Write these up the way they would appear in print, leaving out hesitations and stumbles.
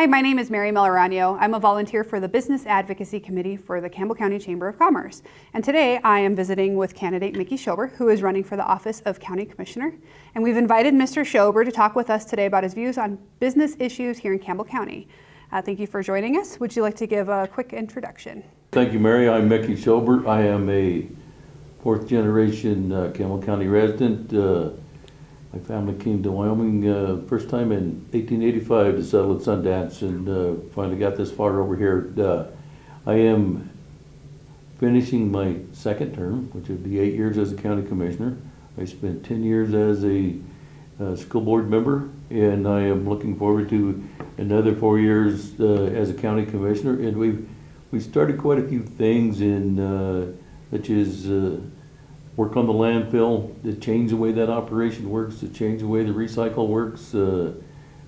Hi, my name is Mary Melorano. I'm a volunteer for the Business Advocacy Committee for the Campbell County Chamber of Commerce. And today I am visiting with candidate Micky Shober, who is running for the office of County Commissioner. And we've invited Mr. Shober to talk with us today about his views on business issues here in Campbell County. Thank you for joining us. Would you like to give a quick introduction? Thank you, Mary. I'm Micky Shober. I am a fourth generation Campbell County resident. My family came to Wyoming first time in 1885 to settle at Sundance, and finally got this far over here. I am finishing my second term, which would be 8 years as a county commissioner. I spent 10 years as a school board member, and I am looking forward to another 4 years as a county commissioner. And we've started quite a few things in such as work on the landfill, to change the way that operation works, to change the way the recycle works.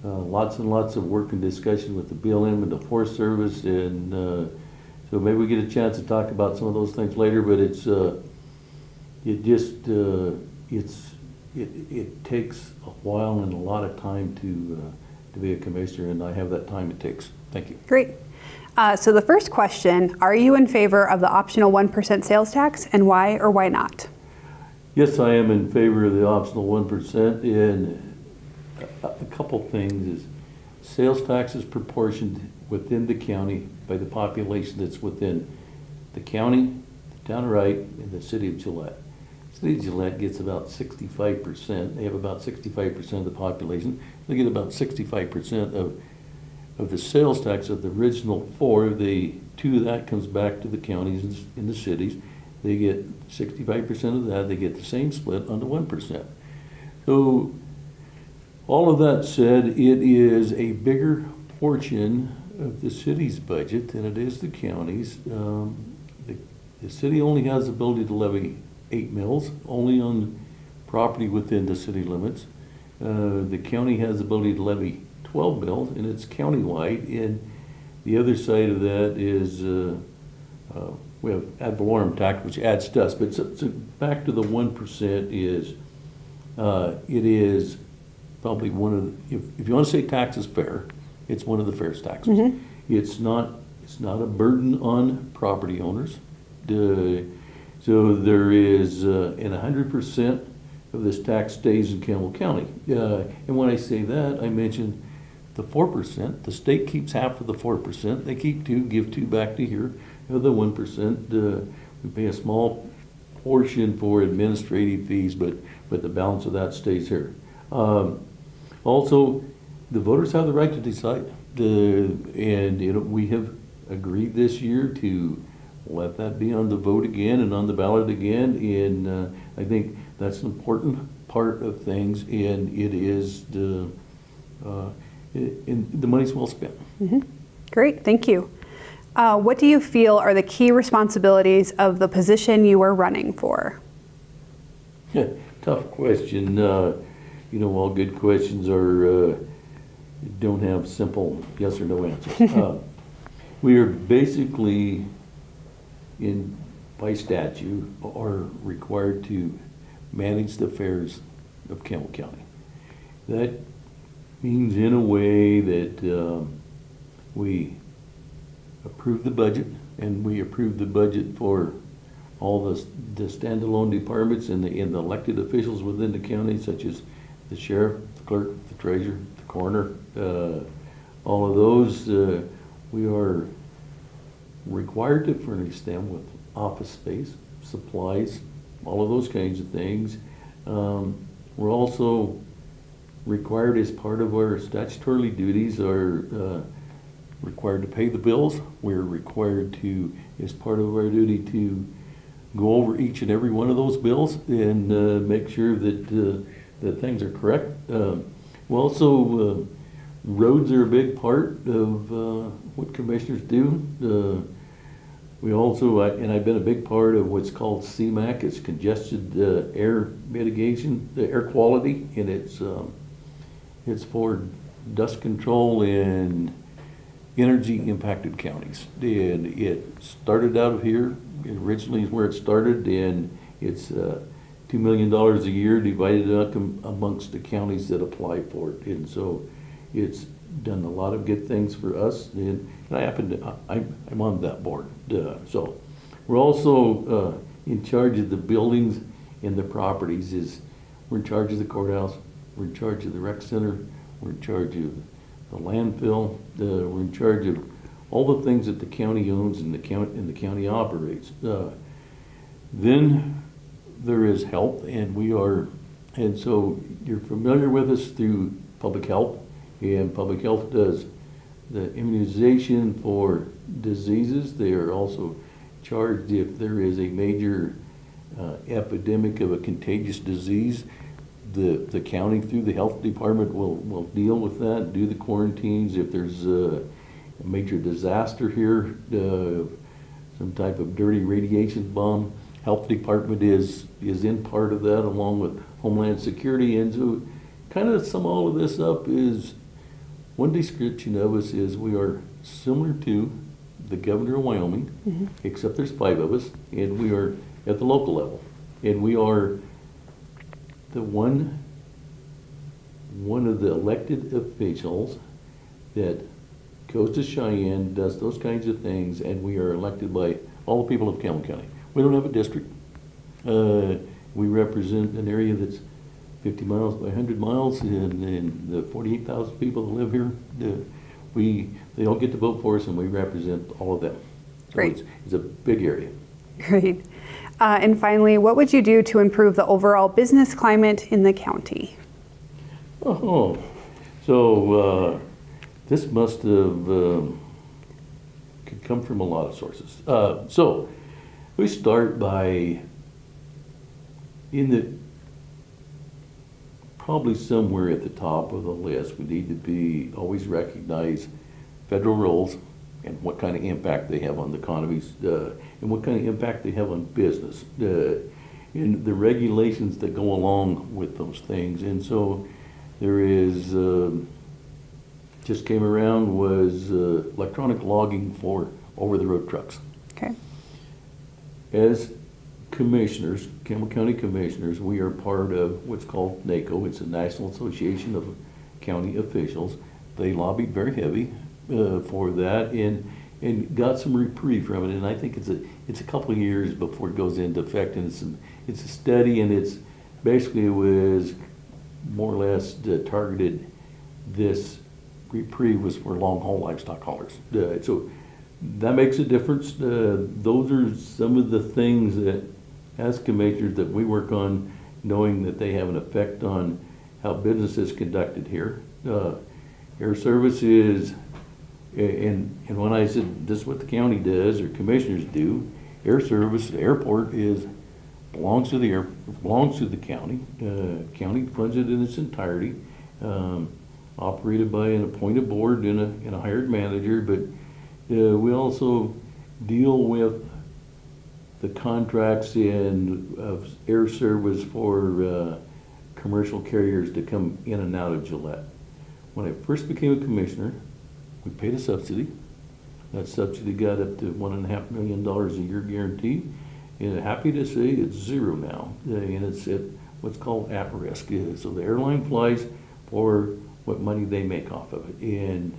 Lots and lots of work and discussion with the BLM and the Forest Service, and so maybe we get a chance to talk about some of those things later. But it takes a while and a lot of time to be a commissioner, and I have that time it takes. Thank you. Great. So the first question, are you in favor of the optional 1% sales tax, and why or why not? Yes, I am in favor of the optional 1%, and a couple things is sales tax is proportioned within the county by the population that's within the county, the town of Wright, and the city of Gillette. The city of Gillette gets about 65%. They have about 65% of the population. They get about 65% of the sales tax of the original four. The two of that comes back to the counties and the cities. They get 65% of that. They get the same split on the 1%. So all of that said, it is a bigger portion of the city's budget than it is the county's. The city only has the ability to levy 8 mills, only on property within the city limits. The county has the ability to levy 12 mills, and it's countywide. And the other side of that is we have ad valorem tax, which adds to us. But so back to the 1% is it is probably one of the, if you want to say tax is fair, it's one of the fairest taxes. Mm-hmm. It's not a burden on property owners. So there is, and 100% of this tax stays in Campbell County. And when I say that, I mentioned the 4%. The state keeps half of the 4%. They keep 2, give 2 back to here. The 1%, we pay a small portion for administrative fees, but the balance of that stays here. Also, the voters have the right to decide. And we have agreed this year to let that be on the vote again and on the ballot again. And I think that's an important part of things, and it is and the money's well spent. Mm-hmm. Great, thank you. What do you feel are the key responsibilities of the position you are running for? Tough question. All good questions don't have simple yes or no answers. We are basically, by statute, are required to manage the affairs of Campbell County. That means in a way that we approve the budget, and we approve the budget for all the standalone departments and the elected officials within the county, such as the sheriff, the clerk, the treasurer, the coroner, all of those. We are required to furnish them with office space, supplies, all of those kinds of things. We're also required, as part of our statutory duties, are required to pay the bills. We're required to, as part of our duty, to go over each and every one of those bills and make sure that things are correct. Also, roads are a big part of what commissioners do. We also, and I've been a big part of what's called CMAQ. It's congested air mitigation, the air quality, and it's for dust control in energy impacted counties. And it started out of here. It originally is where it started, and it's $2 million a year divided up amongst the counties that apply for it. And so it's done a lot of good things for us, and I happen to, I'm on that board. So we're also in charge of the buildings and the properties. We're in charge of the courthouse, we're in charge of the rec center, we're in charge of the landfill, we're in charge of all the things that the county owns and the county operates. Then there is health, and so you're familiar with us through public health, and public health does the immunization for diseases. They are also charged if there is a major epidemic of a contagious disease. The county through the health department will deal with that, do the quarantines. If there's a major disaster here, some type of dirty radiation bomb, health department is in part of that along with Homeland Security. And so kind of sum all of this up is one description of us is we are similar to the governor of Wyoming, except there's 5 of us, and we are at the local level. And we are the one of the elected officials that goes to Cheyenne, does those kinds of things, and we are elected by all the people of Campbell County. We don't have a district. We represent an area that's 50 miles by 100 miles, and the 48,000 people that live here, they all get to vote for us, and we represent all of them. Great. So it's a big area. Great. And finally, what would you do to improve the overall business climate in the county? So this must have could come from a lot of sources. So we start by probably somewhere at the top of the list. We need to be always recognize federal roles and what kind of impact they have on the economies, and what kind of impact they have on business, and the regulations that go along with those things. And so there is, just came around, was electronic logging for over-the-road trucks. Okay. As commissioners, Campbell County commissioners, we are part of what's called NACO. It's a National Association of County Officials. They lobbied very heavy for that, and got some reprieve from it. And I think it's a couple of years before it goes into effect. And it's a study, and it's basically it was more or less targeted. This reprieve was for long haul livestock haulers. So that makes a difference. Those are some of the things that, as commissioners, that we work on, knowing that they have an effect on how business is conducted here. Air service is, and when I said this is what the county does or commissioners do, air service, the airport belongs to the county. County funds it in its entirety, operated by an appointed board and a hired manager. But we also deal with the contracts of air service for commercial carriers to come in and out of Gillette. When I first became a commissioner, we paid a subsidy. That subsidy got up to $1.5 million a year guaranteed. And happy to say it's zero now, and it's at what's called at risk. So the airline flies for what money they make off of it, and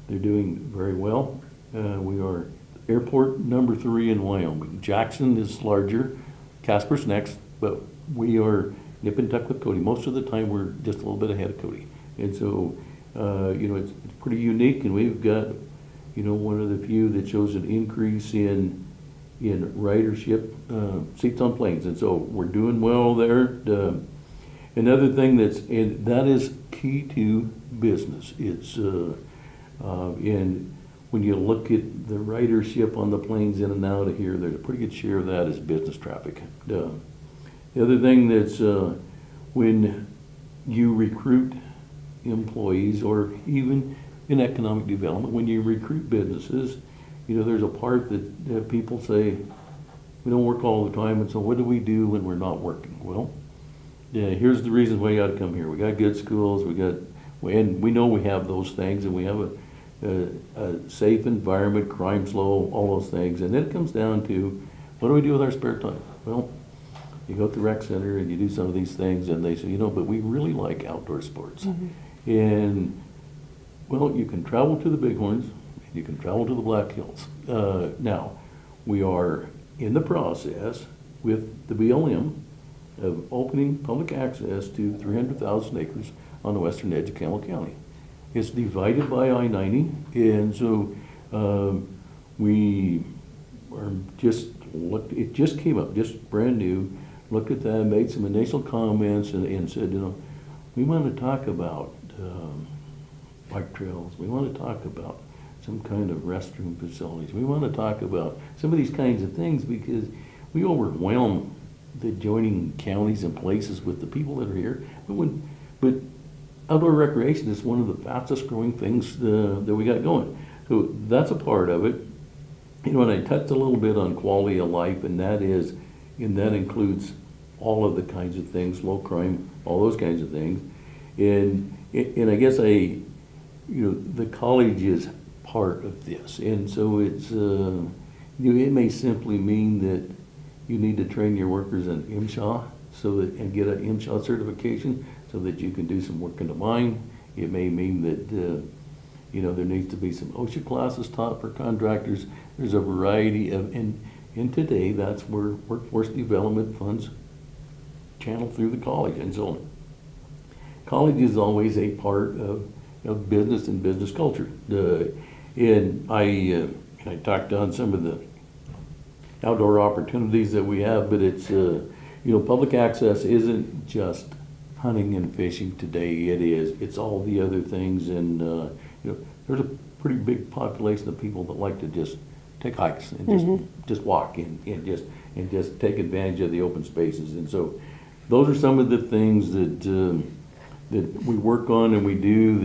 they're doing very well. We are airport number 3 in Wyoming. Jackson is larger, Casper's next, but we are nip and tuck with Cody. Most of the time we're just a little bit ahead of Cody. And so, it's pretty unique, and we've got, one of the few that shows an increase in ridership, seats on planes. And so we're doing well there. Another thing that is key to business. It's, and when you look at the ridership on the planes in and out of here, there's a pretty good share of that is business traffic. The other thing that's, when you recruit employees, or even in economic development, when you recruit businesses, there's a part that people say, we don't work all the time, and so what do we do when we're not working? Well, here's the reason why you ought to come here. We got good schools, and we know we have those things, and we have a safe environment, crime's low, all those things. And then it comes down to, what do we do with our spare time? Well, you go to the rec center and you do some of these things, and they say, but we really like outdoor sports. Mm-hmm. And Well, you can travel to the Bighorns, and you can travel to the Black Hills. Now, we are in the process with the BLM of opening public access to 300,000 acres on the western edge of Campbell County. It's divided by I-90, and so we are just looked, it just came up, just brand new, looked at that, made some initial comments and said, you know, we want to talk about bike trails, we want to talk about some kind of restroom facilities, we want to talk about some of these kinds of things because we overwhelm the adjoining counties and places with the people that are here. But outdoor recreation is one of the fastest growing things that we got going. So that's a part of it. You know, and I touched a little bit on quality of life, and that includes all of the kinds of things, low crime, all those kinds of things. And I guess the college is part of this. And so it's, it may simply mean that you need to train your workers in MSHA and get an MSHA certification so that you can do some work in the mine. It may mean that there needs to be some OSHA classes taught for contractors. There's a variety of, and today that's where workforce development funds channel through the college. And so college is always a part of business and business culture. And I talked on some of the outdoor opportunities that we have, but it's, public access isn't just hunting and fishing today. It's all the other things. And, there's a pretty big population of people that like to just take hikes and just walk and just take advantage of the open spaces. And so those are some of the things that we work on and we do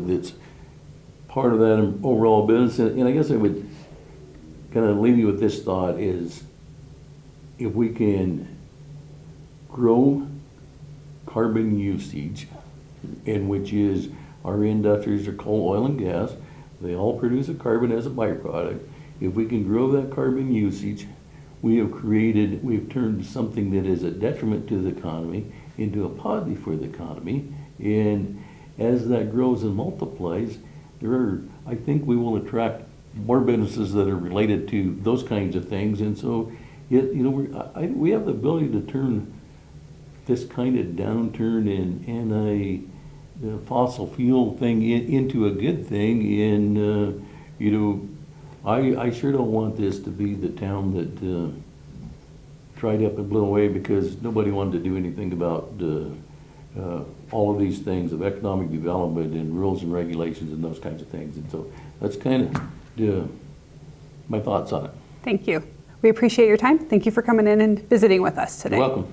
that's part of that overall business. And I guess I would kind of leave you with this thought is if we can grow carbon usage, and which is our industries are coal, oil, and gas, they all produce a carbon as a byproduct. If we can grow that carbon usage, we've turned something that is a detriment to the economy into a positive for the economy. And as that grows and multiplies, I think we will attract more businesses that are related to those kinds of things. And so, we have the ability to turn this kind of downturn in a fossil fuel thing into a good thing. And, I sure don't want this to be the town that tried up and blew away because nobody wanted to do anything about all of these things of economic development and rules and regulations and those kinds of things. And so that's kind of my thoughts on it. Thank you. We appreciate your time. Thank you for coming in and visiting with us today. You're welcome.